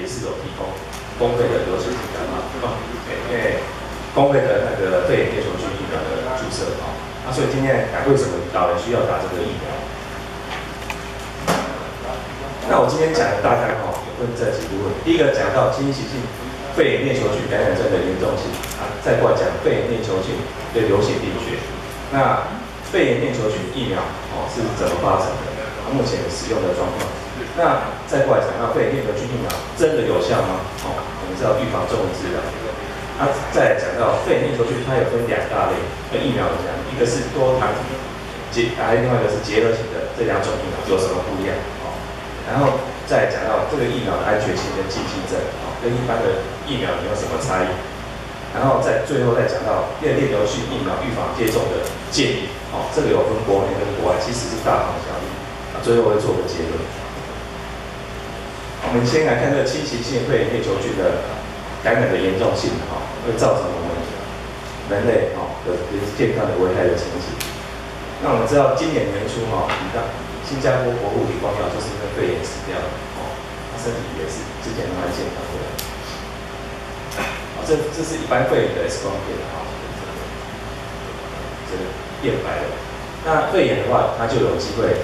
也是有提供公费的流行性感冒，因为公费的那个肺炎链球菌疫苗的注射所以今天为什么老人需要打这个疫苗？那我今天讲的大概有分这几部分。第一个讲到侵袭性肺炎链球菌感染症的严重性再过来讲肺炎链球菌对流行病学。那肺炎链球菌疫苗是怎么发展的？目前使用的状况。那再过来讲到肺炎链球菌疫苗真的有效吗？我们知道预防重于治疗。再来讲到肺炎链球菌，它有分2大类的疫苗讲，一个是多糖体，还有另外一个是结合型的，这2种疫苗有什么不一样？然后再讲到这个疫苗的安全性跟禁忌症，跟一般的疫苗有什么差异？然后最后再讲到链球菌疫苗预防接种的建议，这个有分国内跟国外，其实是大同小异。最后会做个结论。我们先来看这个侵袭性肺炎链球菌的感染的严重性，会造成我们人类的健康的危害的情形。那我们知道今年年初新加坡国父李光耀就是因为肺炎死掉了，他身体也是之前都蛮健康的。这是一般肺炎的 X 光片这个变白了。那肺炎的话，它就有机会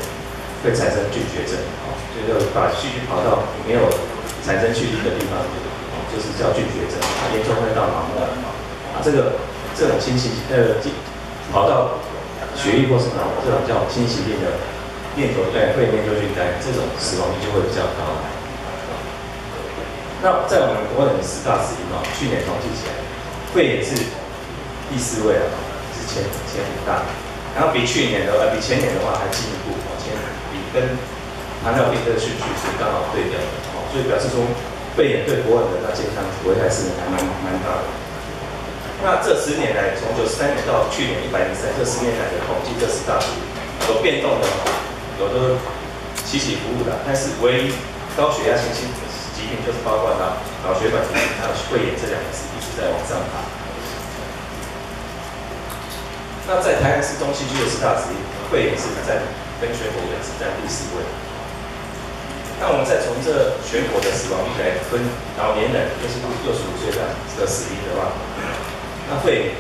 产生菌血症，就是把细菌跑到没有产生细菌的地方，就是叫菌血症，它严重会到盲目。这种侵袭跑到血液或是脑，这种叫侵袭性的肺炎链球菌感染，这种死亡率就会比较高。那在我们国人10大死因去年统计起来，肺炎是第4位是前5大，然后比前年的话还进一步，比跟糖尿病这个顺序是刚好对调的，所以表示说肺炎对国人的健康危害是还蛮大的。那这10年来，从93年到去年103，这10年来的统计，这10大死因有变动的，有的起起伏伏的，但是唯一高血压性疾病就是包括脑血管疾病还有肺炎这2个是一直在往上爬。那在台南市中西区的10大死因，肺炎是跟全国是占第4位。那我们再从这全国的死亡率来分老年人，就是65岁以上的死因的话，那肺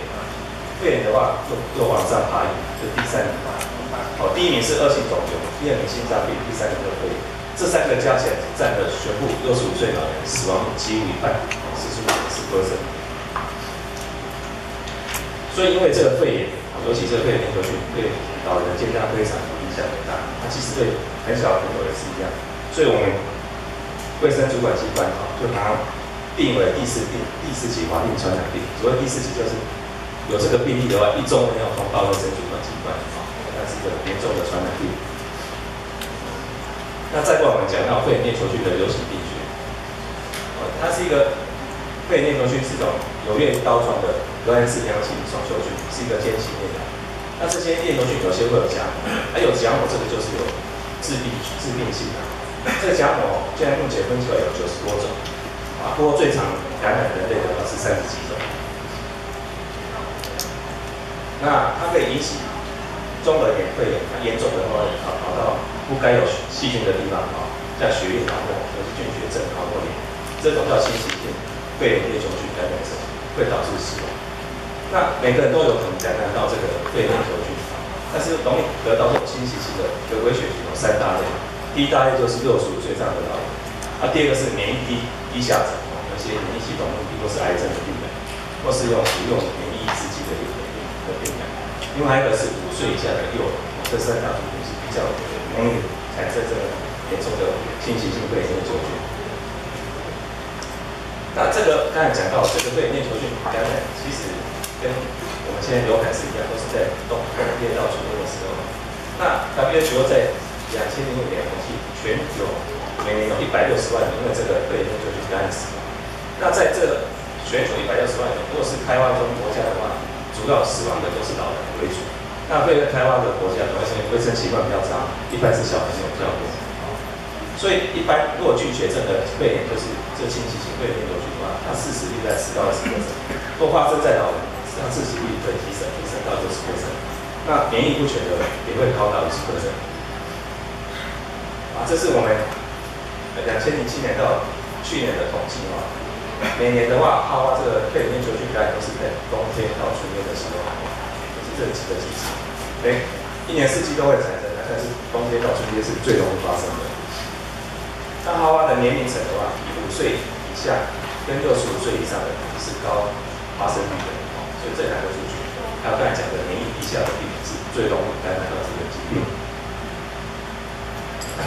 炎的话又往上爬一，就第3名。第1名是恶性肿瘤，第2名心脏病，第3名就肺炎。这3个加起来占了全部65岁老人死亡率几乎一半，45.4%。所以因为这个肺炎，尤其这个肺炎链球菌对老人的健康非常影响很大，它其实对很小的朋友也是一样。所以我们卫生主管机关就把它定为第4级法定传染病。所谓第4级就是有这个病例的话，一中要通报卫生主管机关，它是一个严重的传染病。那再过来我们讲到肺炎链球菌的流行病学，它是一个肺炎链球菌是一种有叶刀状的革兰氏良性双球菌，是一个间期链条。那这些链球菌有些会有荚膜，有荚膜这个就是有致病性的。这个荚膜现在目前分出来有90多种，不过最常感染人类的是30几种。那它可以引起中耳炎、肺炎，严重的话跑到不该有细菌的地方，像血液泡沫或是菌血症、泡沫炎，这种叫侵袭性肺炎链球菌感染症，会导致死亡。那每个人都有可能感染到这个肺炎链球菌，但是容易得到这种侵袭性的微血菌有3大类。第一大类就是65岁以上的老人，第2个是免疫低下者，有些免疫系统问题或是癌症的病人，或是服用免疫抑制剂的病人。另外一个是5岁以下的幼儿，这3大族群是比较容易产生这个严重的侵袭性肺炎链球菌。那这个刚才讲到这个肺炎链球菌感染，其实跟我们现在流感是一样，都是在冬天到秋冬的时候。那 WHO 在2006年统计，全球每年有160万人因为这个肺炎链球菌感染死亡。那在这全球160万人，如果是开发中国家的话，主要死亡的都是老人为主。那对开发的国家，卫生习惯比较差，一般是小朋友比较多。所以一般如果菌血症的肺炎，就是这侵袭性肺炎链球菌的话，它致死率在10到20%。如果发生在老人，它致死率会提升到60%。那免疫不全的也会高达50%。这是我们2007年到去年的统计啊，每年的话，哈瓦这个肺炎链球菌感染都是在冬天到春天的时候，就是这几个季节，一年四季都会产生，但是冬天到春天是最容易发生的。那哈瓦的年龄层的话，以5岁以下跟65岁以上的是高发生率的，所以这两个族群，还有刚才讲的年龄低下的病人是最容易感染到这个疾病。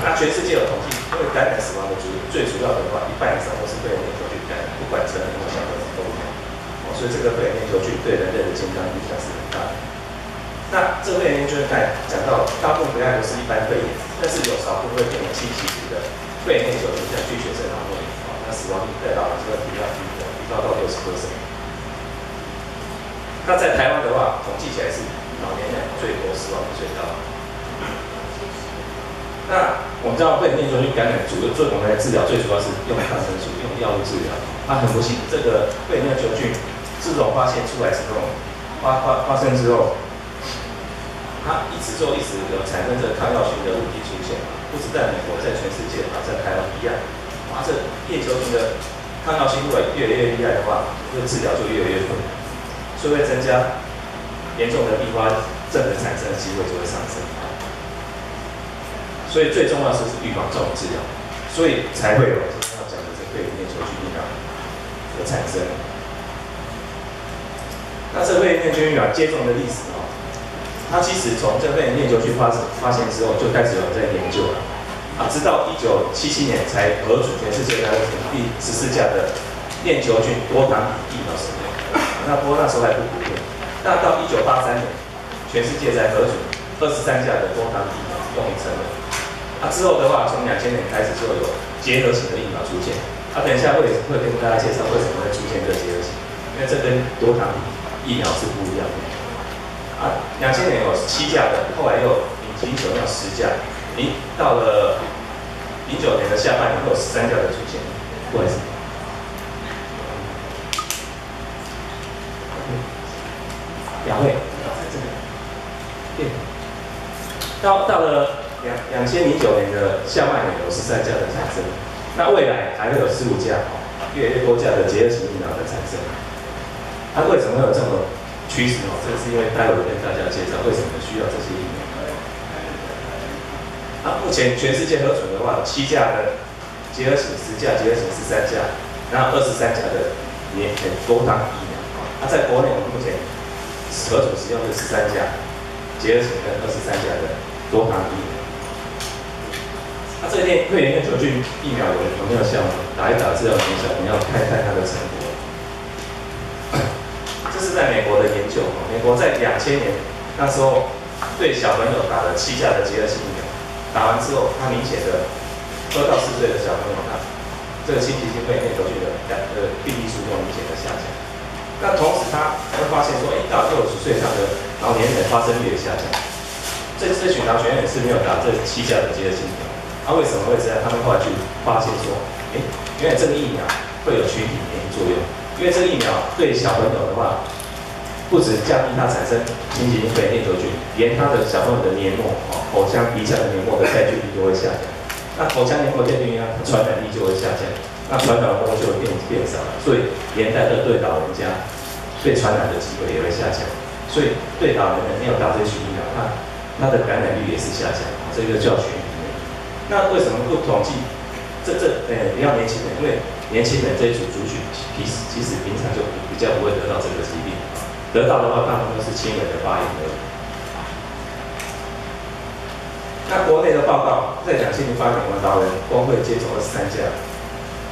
那全世界有统计，因为感染死亡的最主要的话，1半以上都是肺炎链球菌感染，不管成人或小孩子都有。所以这个肺炎链球菌对人类的健康影响是很大的。那这肺炎链球菌感染讲到，大部分感染都是一般肺炎，但是有少部分会变成轻体质的肺炎链球菌，像巨血症、脑膜炎，那死亡率在老人这个比较低的，提高到60%。那在台湾的话，统计起来是老年人最多，死亡率最高。那我们知道肺炎链球菌感染最我们来治疗，最主要是用抗生素、用药物治疗。那很不幸，这个肺炎链球菌自从发现出来之后，发生之后，它一直有产生这个抗药性的问题出现，不止在美国，在全世界在台湾一样。这链球菌的抗药性如果越来越厉害的话，这个治疗就越来越困难，所以会增加严重的并发症的产生的机会就会上升。所以最重要的是预防重于治疗，所以才会有今天要讲的这个肺炎链球菌疫苗的产生。那这肺炎链球菌疫苗接种的历史它其实从这肺炎链球菌发现之后就开始有人在研究了，直到1977年才核准全世界大概第14价的链球菌多糖体疫苗使用。那不过那时候还不普遍。那到1983年，全世界才核准23价的多糖体疫苗用于成人。之后的话，从2000年开始就有结合型的疫苗出现。等一下会跟大家介绍为什么会出现这结合型，因为这跟多糖疫苗是不一样的。2000年有7价的，后来又09年有10价，到了09年的下半年会有13价的出现。不好意思，两位在这里。到了2009年的下半年有13价的产生，那未来还会有15价，越来越多价的结合型疫苗的产生。为什么会有这种趋势？这是因为待会跟大家介绍为什么需要这些疫苗。目前全世界核准的话，7价的结合型、10价、结合型13价，然后23价的多糖疫苗。在国内我们目前核准使用的13价结合型跟23价的多糖疫苗。这个肺炎链球菌疫苗有没有效？打一打治疗没效，你要看看它的成果。这是在美国的研究，美国在2000年那时候对小朋友打了7价的结合性疫苗，打完之后，他明显的2到4岁的小朋友，这个新型肺炎链球菌的病例数就明显的下降。那同时他会发现说，到60岁以上的老年人发生率也下降。这群老年人是没有打这7价的结合性疫苗。为什么会这样？他们后来去发现说，原来这个疫苗会有群体免疫作用。因为这个疫苗对小朋友的话，不止降低它产生新型肺炎链球菌，连他的小朋友的黏膜、口腔、鼻腔的黏膜的带菌率就会下降。那口腔黏膜带菌率传染力就会下降，那传染风就会变少了，所以连带的对老人家被传染的机会也会下降。所以对老人没有打这群疫苗，它的感染率也是下降。这个叫群体。那为什么不统计比较年轻人？因为年轻人这一组族群，其实平常就比较不会得到这个疾病，得到的话大部分都是轻微的发炎而已。那国内的报告在2008年，我们老人工会接种23价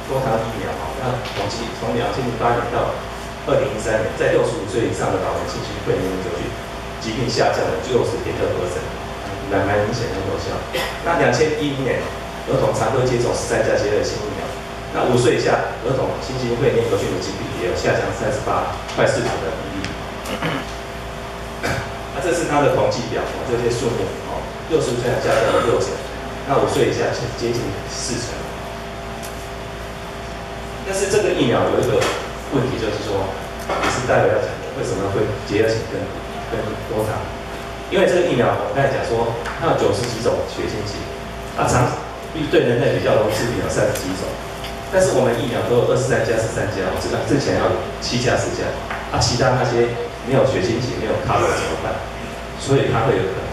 多糖疫苗，那统计从2008年到2013年，在65岁以上的老人新型肺炎链球菌疾病下降了60.2%。蛮明显的有效。那2010年，儿童常规接种13价结合性疫苗，那5岁以下儿童新型肺炎链球菌的疾病也有下降38%，快40%的比例。这是它的统计表，这些数目，60岁下降了60%，那5岁以下接近40%。但是这个疫苗有一个问题，就是说，也是待会要讲的，为什么会结合型跟多糖？因为这个疫苗，我刚才讲说，它有90几种血清型，对人类比较容易致病有30几种。但是我们疫苗都有23+、13+，这个之前要有7+、10+，其他那些没有血清型、没有 cover 怎么办？所以它会有可能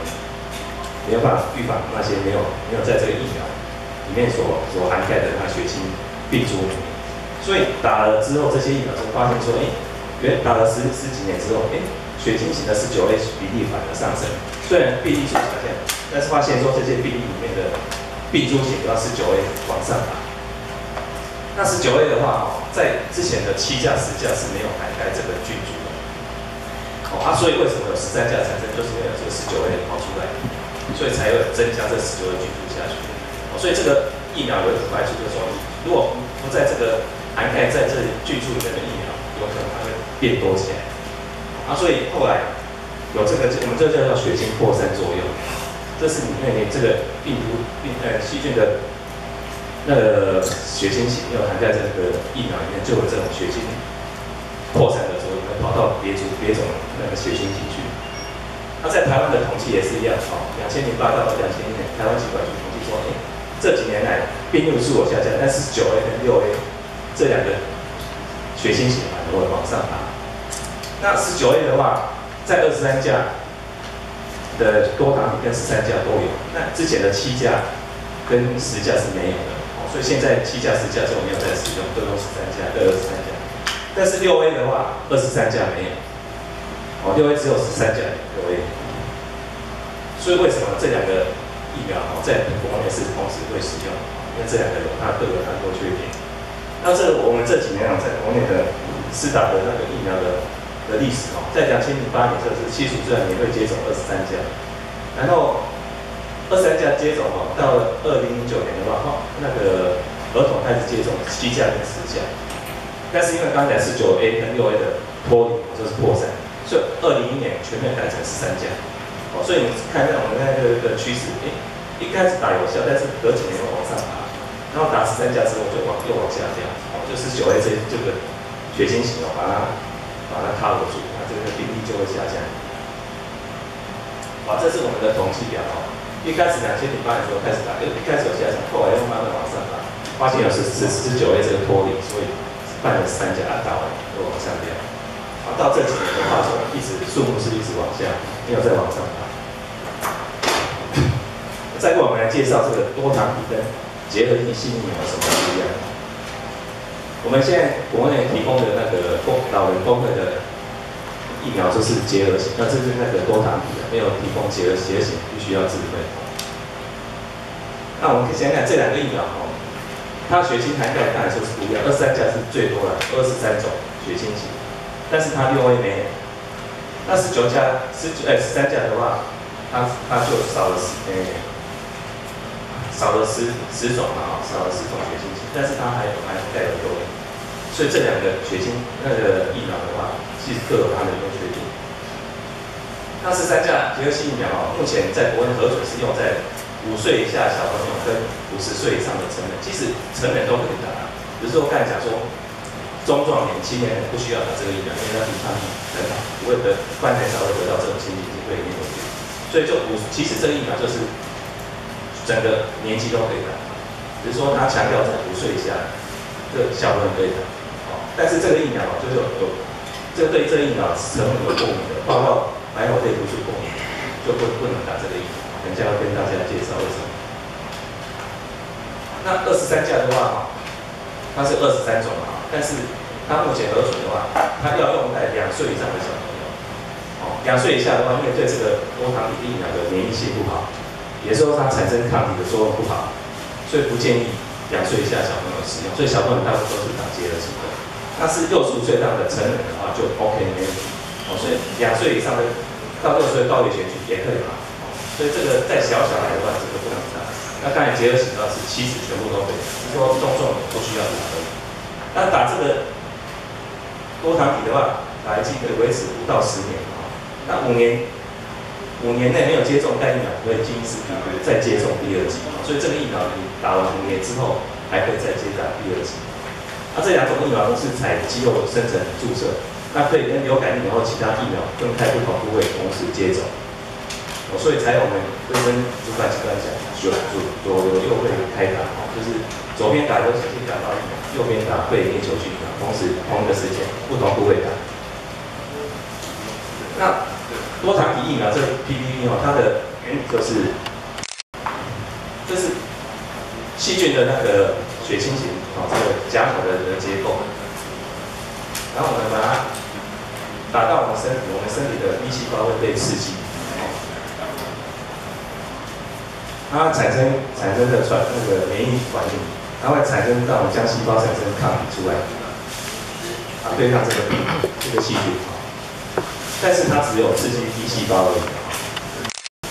没有办法预防那些没有在这个疫苗里面所涵盖的那血清病株。所以打了之后，这些疫苗就发现说，打了十几年之后，血清型的19A 比例反而上升，虽然病例数下降，但是发现说这些病例里面的病株型要19A 往上爬。那19A 的话，在之前的7+、10+是没有涵盖这个菌株的。所以为什么有13+产生，就是因为有这个19A 跑出来，所以才有增加这19A 菌株下去。所以这个疫苗有一个坏处就是说，如果不在这个涵盖在这菌株里面的疫苗，有可能它会变多起来。所以后来有这个，我们这叫血清扩散作用，这是因为你这个细菌的那个血清型要涵盖在这个疫苗里面，就有这种血清扩散的作用，会跑到别种那个血清体去。那在台湾的统计也是一样，2008到2000年，台湾疾管局统计说，这几年来病例数有下降，但是9A 跟6A 这两个血清型反而会往上爬。那19A 的话，在23+的多糖体跟13+都有，那之前的7+跟10+是没有的。所以现在7+、10+就没有在使用，都用13+、都有23+。但是6A 的话，23+没有，6A 只有13+、6A。所以为什么这两个疫苗在国内是同时会使用？因为这两个各有它的缺点。那我们这几年在国内的施打的那个疫苗的历史在2008年就是70岁年会接种23+，然后23+接种到了2009年的话，那个儿童开始接种7+跟10+，但是因为刚才19A 跟6A 的脱离就是扩散，所以2001年全面改成13+。所以你看到我们那个趋势，一开始打有效，但是隔几年会往上爬，然后打13+之后就又往下掉，就19A 这个血清型把它cover住，那这个比例就会下降。这是我们的统计表一开始2008年的时候开始打，一开始有下降，后来又慢慢往上打，发现有19A 这个脱离，所以办了13+，打完又往上掉。到这几年的话，数目是一直往下，没有再往上爬。再过我们来介绍这个多糖体跟结合性疫苗有什么不一样。我们现在国内提供的那个老人公费的疫苗就是结合型，那这是那个多糖体的，没有提供结合型，必须要自费。那我们可以想想这两个疫苗它血清涵盖当然说是不一样，23+是最多了，23种血清型，但是它6A 没有。那13+的话，它就少了10种少了10种血清型，但是它还带有6A，所以这两个血清那个疫苗的话，其实各有它的优缺点。那13+结合性疫苗目前在国内核准是用在5岁以下小朋友跟50岁以上的成人，其实成人都可以打，只是说刚才讲说，中壮年、青年人不需要打这个疫苗，因为它抵抗力很好，不会不然很少会得到这种心理疾病的疾病，所以其实这个疫苗就是整个年纪都可以打，只是说它强调在5岁以下的小朋友可以打，但是这个疫苗就是对这个疫苗成分有过敏的，包括白脑类毒素过敏，就不能打这个疫苗。等一下要跟大家介绍为什么。那23+的话，它是23种但是它目前核准的话，它要用在2岁以上的小朋友。2岁以下的话，因为对这个多糖体疫苗的免疫性不好，也就是说它产生抗体的作用不好，所以不建议2岁以下小朋友使用。所以小朋友大部分都是打结合型的。那是65岁以上的成人的话就 OK 没问题。所以2岁以上的到6岁高危险群也可以打。所以这个在小孩的话，这个不能打。那刚才结合型的话是70全部都可以，就是说中重不需要打而已。那打这个多糖体的话，打一剂可以维持5到10年。那5年内没有接种该疫苗，可以进一步再接种第2剂。所以这个疫苗你打完5年之后，还可以再接打第2剂。那这2种疫苗都是采肌肉生成注射，那可以跟流感疫苗或其他疫苗分开不同部位同时接种。所以才有我们卫生主管机关讲，左流右肺开打，就是左边打流行性感冒疫苗，右边打肺炎链球菌疫苗，同一个时间，不同部位打。那多糖体疫苗这 PPV 哦，它的原理就是，这是细菌的那个血清型哦，这个假口的结构，然后我们把它打到我们身体的 B 细胞会被刺激，它产生的那个免疫反应，它会产生让我们将细胞产生抗体出来，啊，对抗这个细菌。但是它只有刺激 T 细胞而已，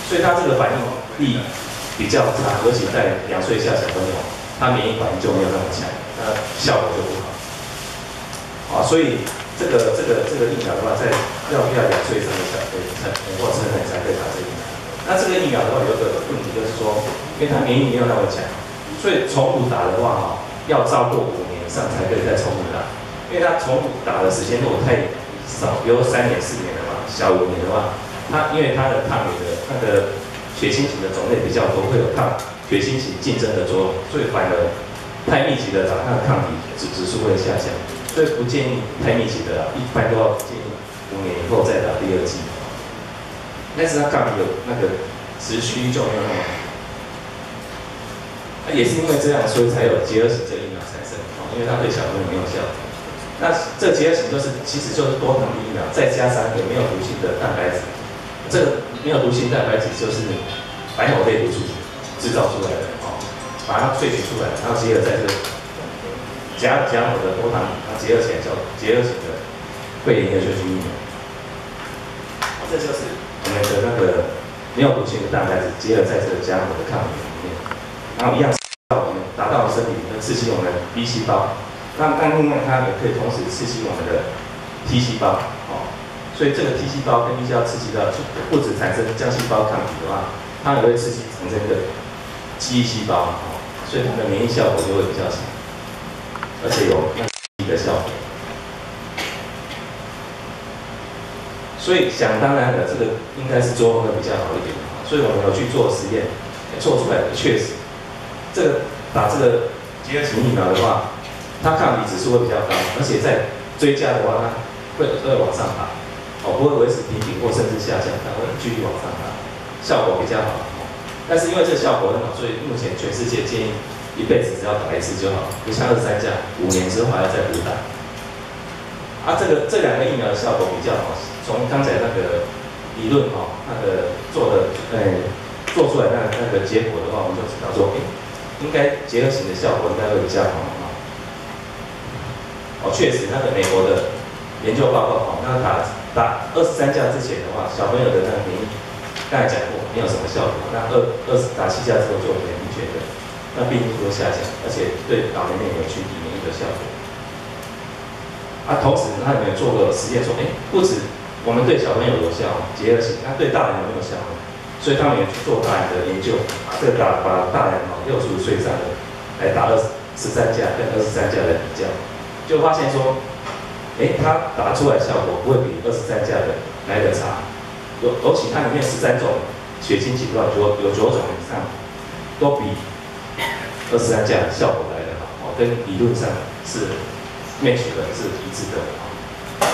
所以它这个反应力比较差，尤其在2岁以下小朋友，他免疫反应就没有那么强，那效果就不好。啊，所以这个疫苗的话，在要2岁以上的小朋友或成人才可以打这个疫苗。那这个疫苗的话，有个问题就是说，因为它免疫力没有那么强，所以重复打的话，要超过5年以上才可以再重复打，因为它重复打的时间如果太少，比如3年、4年的话，小5年的话，它因为它的抗原的那个血清型的种类比较多，会有抗血清型竞争的作用，所以反而太密集的打，它的抗体指数会下降，所以不建议太密集的啦，一般都要建议5年以后再打第2剂。但是它抗体有那个持续就没有那么好，那也是因为这样，所以才有结核型这疫苗产生，因为它对小朋友没有效。那这结核型其实就是多糖体疫苗，再加上一个没有毒性的蛋白质。这个没有毒性蛋白质就是白喉类毒素制造出来的，把它萃取出来，然后结合在这个假口的多糖，它结合起来叫结合型的肺炎链球菌疫苗。这就是我们的那个没有毒性的蛋白质结合在这个假口的抗体里面，然后一样我们达到身体里面刺激我们的 B 细胞。那另外它也可以同时刺激我们的 T 细胞，所以这个 T 细胞跟 B 细胞刺激到，不止产生浆细胞抗体的话，它也会刺激产生的记忆细胞，所以它的免疫效果就会比较强，而且有记忆的效果。所以想当然的，这个应该是作用会比较好一点，所以我们有去做实验，做出来的确实，这个打这个结核型疫苗的话。它抗体指数会比较高，而且在追加的话，它会往上爬，不会维持平平或甚至下降，它会继续往上爬，效果比较好。但是因为这个效果很好，所以目前全世界建议一辈子只要打1次就好，不像23价5年之后还要再补打。这2个疫苗的效果比较好，从刚才那个理论那个做出来那个结果的话，我们就知道说，应该结合型的效果应该会比较好。确实，那个美国的研究报告，那打23价之前的话，小朋友的那个免疫，刚才讲过，没有什么效果。那打7价之后就很明确的，那病毒会下降，而且对老年人有群体免疫的效果。同时他们也做个实验说，不止我们对小朋友有效，结合型，那对大人有没有效？所以他们也去做大人的研究，把大人65岁以上的来打13价跟23价来比较。就发现说，它打出来的效果不会比23价的来得差，尤其它里面13种血清型的话，有9种以上都比23价的效果来得好，跟理论上是 match 的，是一致的。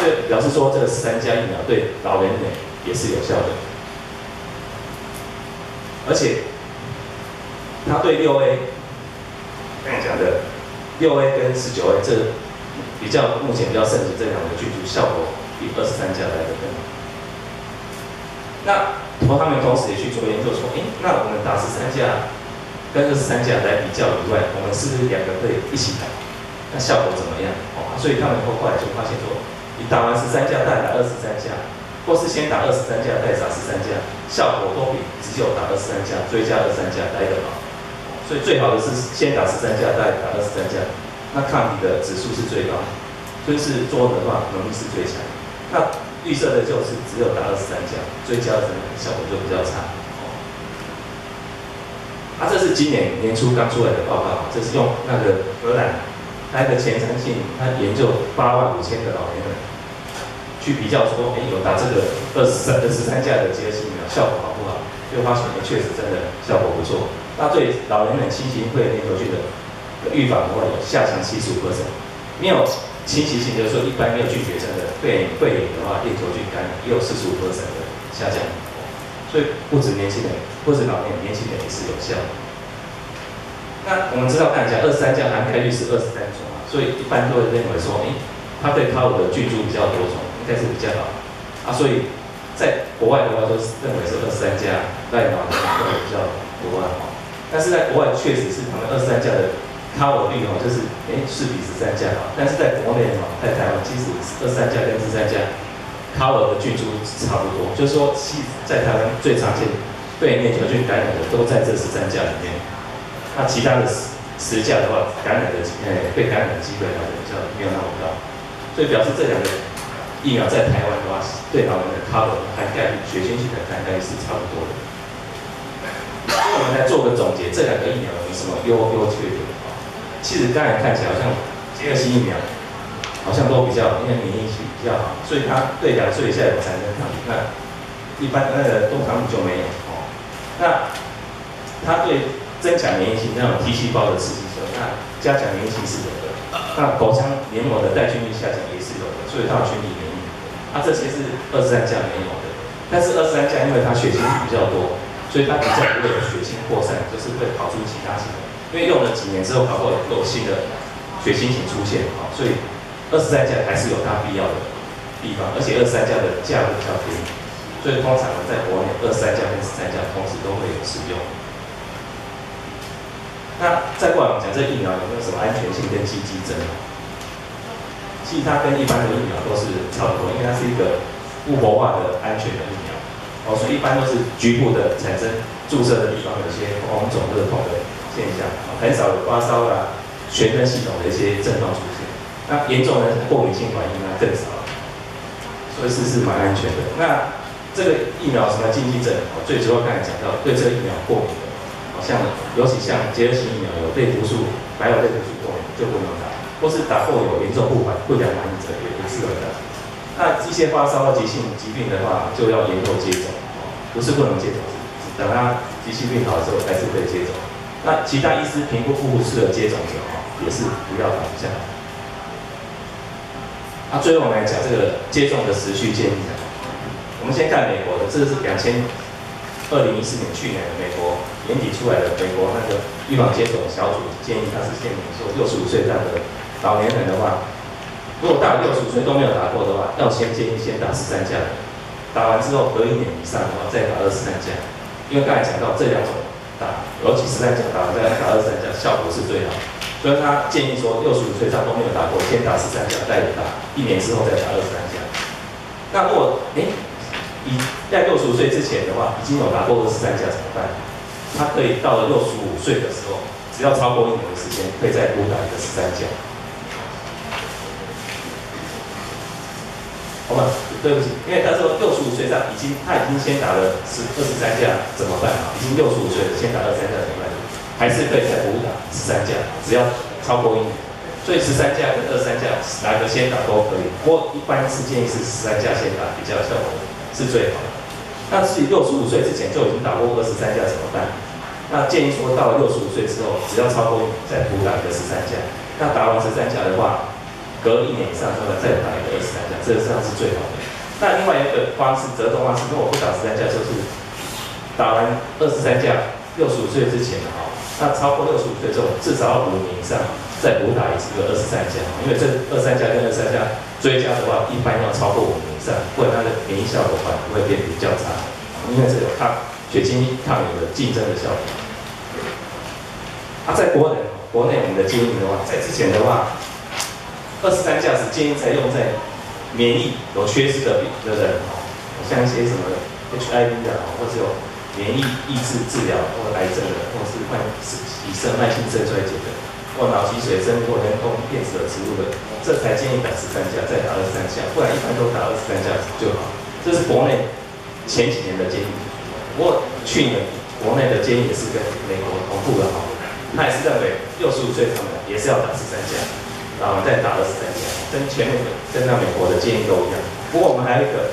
这表示说，这个13价疫苗对老年人也是有效的，而且它对6A， 刚才讲的6A 跟19A 这目前比较盛行这2个菌株效果比23价来得更好。那他们同时也去做研究说，那我们打13价跟23价来比较以外，我们是不是2个可以一起打？那效果怎么样？所以他们后来就发现说，你打完13价再打23价，或是先打23价再打13价，效果都比只有打23价追加23价来得好。所以最好的是先打13价再打23价。那抗体的指数是最高，就是做的话能力是最强。那绿色的就是只有打23价，追加的效果就比较差。这是今年初刚出来的报告，这是用那个荷兰，它一个前瞻性，它研究85000个老年人，去比较说，有打这个13价的结核性疫苗效果好不好？六花血确实真的效果不错。那对老年人侵袭性肺炎链球菌的预防的话，有下降75%。没有侵袭性，就是说一般没有菌血症的肺炎的话，链球菌感染也有45%的下降。所以不止年轻人，不止老年人，年轻人也是有效的。那我们知道，刚才讲23价涵盖率是23种啊，所以一般都会认为说，它对它的菌株比较多种，应该是比较好啊。所以在国外的话，都是认为是23价带脑的会比较多啊。但是在国外确实是他们23价的 cover 率就是是比13价好，但是在国内在台湾，其实23价跟13价 cover 的菌株差不多，就是说，在台湾最常见肺炎链球菌感染的都在这13价里面。那其他的10价的话，感染的被感染的机会好像比较没有那么高，所以表示这两个疫苗在台湾的话，对老人的 cover 涵盖率、血清型的涵盖率是差不多的。所以我们来做个总结，这两个疫苗有什么优缺点？其实刚才看起来好像第二期疫苗好像都比较，因为免疫力比较好，所以它对2岁以下有产生抗体。那一般多糖就没有哦。那它对增强免疫性，那种 T 细胞的刺激素，那加强免疫性是有的。那口腔黏膜的带菌率下降也是有的，所以它有群体免疫。这些是23价没有的。但是23价因为它血清比较多，所以它比较不会有血清扩散，就是会跑出其他型的。因为用了几年之后，搞不好有新的血清型出现，所以23价还是有它必要的地方，而且23价的价格比较便宜，所以通常在国内23价跟13价同时都会有使用。那再过来我们讲这疫苗有没有什么安全性跟剂争？其实它跟一般的疫苗都是差不多，因为它是一个复活化的安全的疫苗，所以一般都是局部的产生注射的地方有一些红肿热痛的现象，很少有发烧啦、全身系统的一些症状出现。那严重的过敏性反应更少，所以是蛮安全的。那这个疫苗什么禁忌症？最主要刚才讲到对这个疫苗过敏的。尤其像结核型疫苗有类毒素、白有类毒素过敏就不能打，或是打过有严重不良反应者也不适合打。那一些发烧急性疾病的话，就要延后接种，不是不能接种，等它急性病好之后还是可以接种。那其他医师评估不适合接种者也是不要打比较好。最后我们来讲这个接种的时序建议。我们先看美国的，这是2014年去年的美国年底出来的美国那个预防接种小组建议，它是建议说65岁以上的老年人的话，如果大于65岁都没有打过的话，要建议先打13价的，打完之后隔1年以上的话再打23价，因为刚才讲到这2种打，尤其13价打完再打23价效果是最好，所以他建议说65岁以上都没有打过，先打13价，再打1年之后再打23价。那如果在65岁之前的话，已经有打过23价怎么办？他可以到了65岁的时候，只要超过1年的时间，可以再补打一个13价。好吧，对不起，因为他说65岁上他已经先打了23价怎么办啊？已经65岁了，先打23价怎么办？还是可以再补打13价，只要超过1年。所以13价跟23价哪个先打都可以，不过一般是建议是13价先打，比较效果是最好的。那至于65岁之前就已经打过23价怎么办？那建议说到了65岁之后，只要超过1年再补打一个13价。那打完13价的话，隔1年以上之后再打一个23价，这样是最好的。那另外一个方式，折中方式，如果不打13价，就是打完23价，65岁之前的那超过65岁之后，至少要5年以上再补打一个23价，因为这23价跟23价追加的话，一般要超过5年以上，不然它的免疫效果反而会变比较差，因为这有血清抗体的竞争的效果。在国内我们的建议的话，在之前的话，23价是建议采用在免疫有缺失的人，像一些什么 HIV 的，或者有免疫抑制治疗或癌症的，或是以肾慢性肾衰竭的，或脑脊髓增或人工电子的植物的，这才建议打13价，再打23价，不然一般都打23价就好。这是国内前几年的建议，不过去年国内的建议也是跟美国同步的他也是认为65岁以上的也是要打13价，然后再打23价，跟前面的跟那美国的建议都一样。不过我们还有一个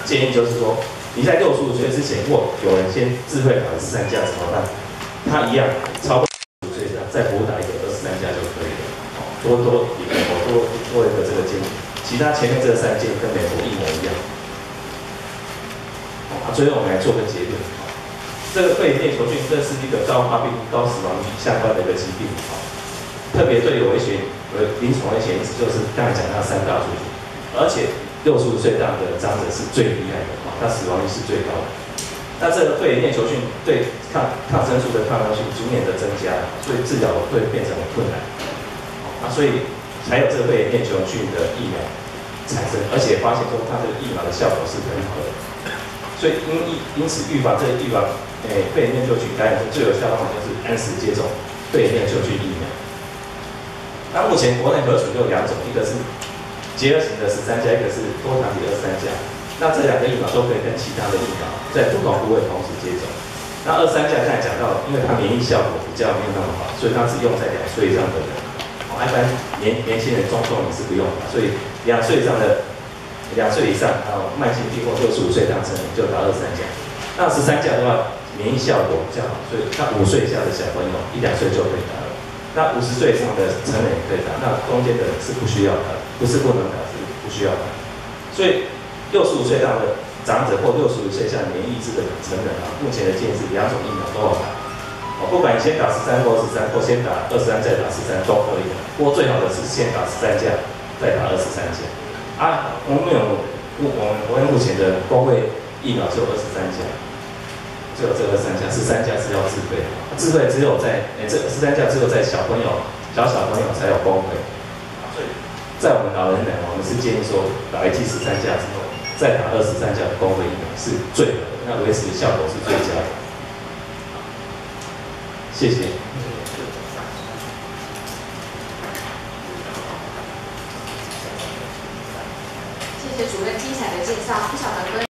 建议就是说，你在65岁之前，如果有人先自费打了13价怎么办？他一样超过65岁再补打一个23价就可以了。多一个这个建议，其他前面这3件跟美国一模一样。最后我们来做个结论。这个肺炎链球菌，这是一个高发病、高死亡率相关的一个疾病。特别对有临床危险因子就是刚才讲到3大族群，而且65岁大的长者是最厉害的，它死亡率是最高的。那这个肺炎链球菌对抗生素的抗药性逐年的增加，所以治疗会变成困难。所以才有这个肺炎链球菌的疫苗产生，而且发现说它这个疫苗的效果是很好的。所以因此肺炎链球菌感染症最有效的方法就是按时接种肺炎链球菌疫苗。那目前国内核准就有2种，一个是结合型的13价，一个是多糖体23价。那这2个疫苗都可以跟其他的疫苗在不同部位同时接种。那23价刚才讲到，因为它免疫效果比较没有那么好，所以它只用在2岁以上的人。一般年轻人、中重是不用的，所以2岁以上还有慢性病或65岁以上成人就打23价。那13价的话，免疫效果比较好，所以他5岁以下的小朋友1、2岁就可以打了。那50岁以上的成人也可以打，那中间的是不需要打，不是不能打，是不需要打。所以65岁以上的长者或65岁以下免疫抑制的成人目前的建议是2种疫苗都要打。不管你先打13或23，或先打23再打13都可以的。不过最好的是先打13价，再打23价。我们目前的公费疫苗只有23价，只有这23价，13价是要自费的。自费只有在这13价只有在小朋友才有公费。所以在我们老人我们是建议说打1剂13价之后，再打23价的公费疫苗是最好的，那维持效果是最佳的。谢谢。谢谢主任精彩的介绍，不晓得各位